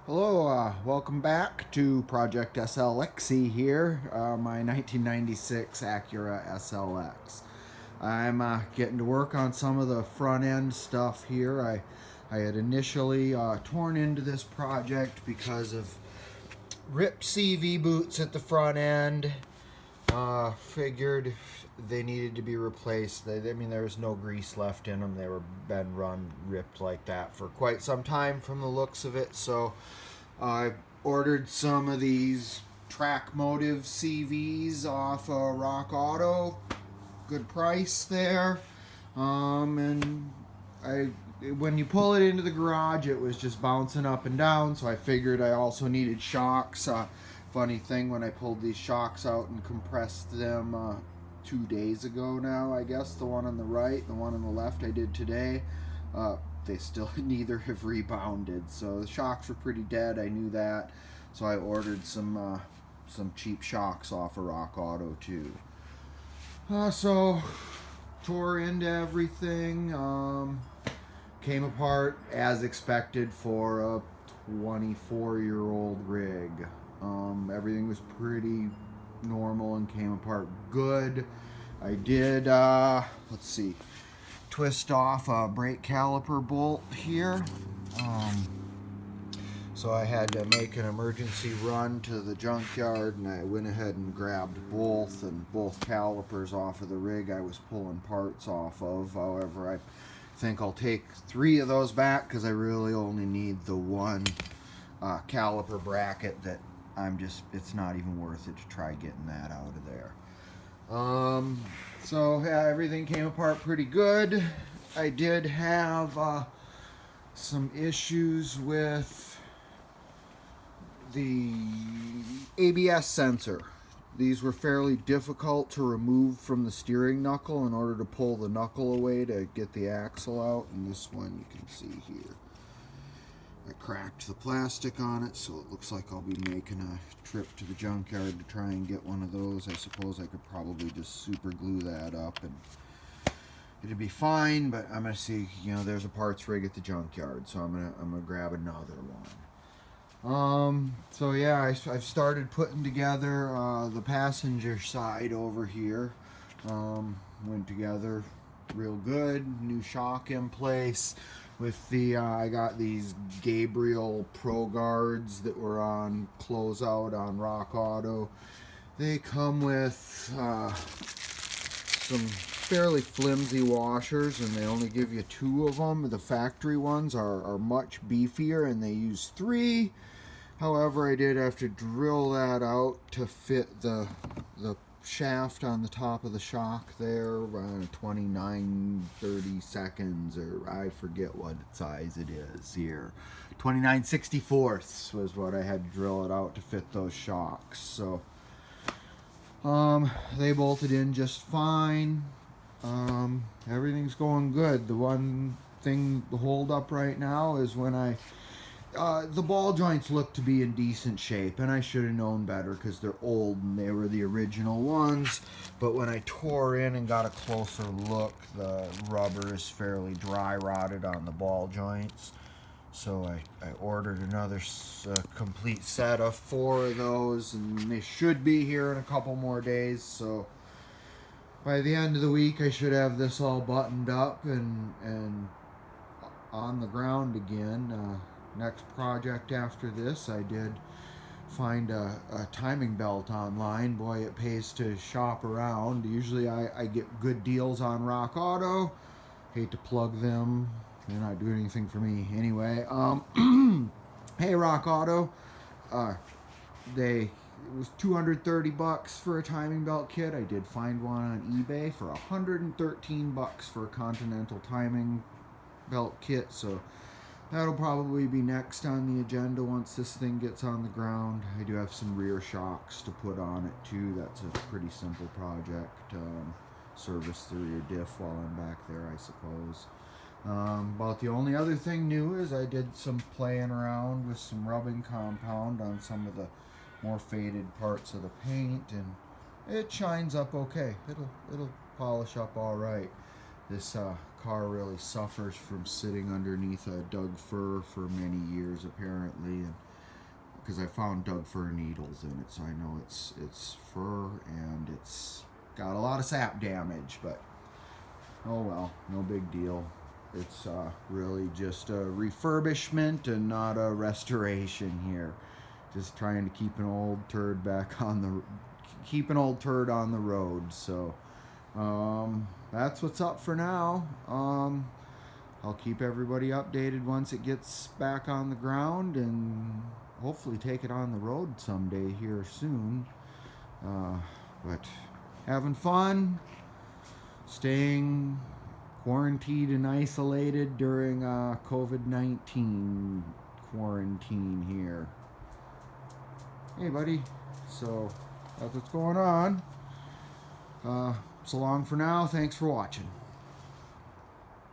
Hello, welcome back to Project SLXy here, my 1996 Acura SLX. I'm getting to work on some of the front end stuff here. I had initially torn into this project because of ripped CV boots at the front end. Figured they needed to be replaced. I mean, there was no grease left in them. They were been ripped like that for quite some time from the looks of it. So I ordered some of these track motive CVs off Rock Auto. Good price there. And when you pull it into the garage, it was just bouncing up and down. So I figured I also needed shocks. Funny thing, when I pulled these shocks out and compressed them 2 days ago now, I guess, the one on the right, the one on the left I did today, they still neither have rebounded. So the shocks were pretty dead, I knew that. So I ordered some cheap shocks off of Rock Auto too. So tore into everything, came apart as expected for a 24-year-old rig. Everything was pretty normal and came apart good. I did, let's see, twist off a brake caliper bolt here. So I had to make an emergency run to the junkyard, and I went ahead and grabbed both calipers off of the rig I was pulling parts off of. However, I think I'll take 3 of those back because I really only need the one caliper bracket that it's not even worth it to try getting that out of there. So yeah, everything came apart pretty good. I did have some issues with the ABS sensor. These were fairly difficult to remove from the steering knuckle in order to pull the knuckle away to get the axle out. And this one you can see here, I cracked the plastic on it, so it looks like I'll be making a trip to the junkyard to try and get one of those. I suppose I could probably just super glue that up and it'd be fine, but I'm gonna see, there's a parts rig at the junkyard, so I'm gonna grab another one. So yeah, I've started putting together the passenger side over here. Went together real good. New shock in place with the I got these Gabriel Pro Guards that were on closeout on Rock Auto. They come with some fairly flimsy washers, and they only give you 2 of them. The factory ones are much beefier, and they use 3. However, I did have to drill that out to fit the shaft on the top of the shock there, 29-30 seconds, or I forget what size it is here. 29/64 was what I had to drill it out to fit those shocks. So they bolted in just fine. Everything's going good. The one thing, the hold up right now is when the ball joints look to be in decent shape, and I should have known better because they're old and they were the original ones. But when I tore in and got a closer look, the rubber is fairly dry rotted on the ball joints. So I ordered another complete set of 4 of those, and they should be here in a couple more days. So by the end of the week, I should have this all buttoned up and on the ground again. Next project after this, I did find a timing belt online. Boy, it pays to shop around. Usually I get good deals on Rock Auto. Hate to plug them. They're not doing anything for me anyway. Hey, Rock Auto. It was $230 for a timing belt kit. I did find one on eBay for $113 for a Continental timing belt kit. So that'll probably be next on the agenda once this thing gets on the ground. I do have some rear shocks to put on it too. That's a pretty simple project. Service the rear diff while I'm back there, I suppose. About the only other thing new is I did some playing around with some rubbing compound on some of the more faded parts of the paint, and it shines up okay. It'll polish up all right. This car really suffers from sitting underneath a Doug fir for many years apparently, and because I found Doug fir needles in it, so I know it's fir and it's got a lot of sap damage, but oh well, no big deal. It's really just a refurbishment and not a restoration here. Just trying to keep an old turd on the road. So that's what's up for now. I'll keep everybody updated once it gets back on the ground, and hopefully take it on the road someday here soon. But having fun, staying quarantined and isolated during COVID-19 quarantine here. Hey buddy, so that's what's going on. So long for now. Thanks for watching.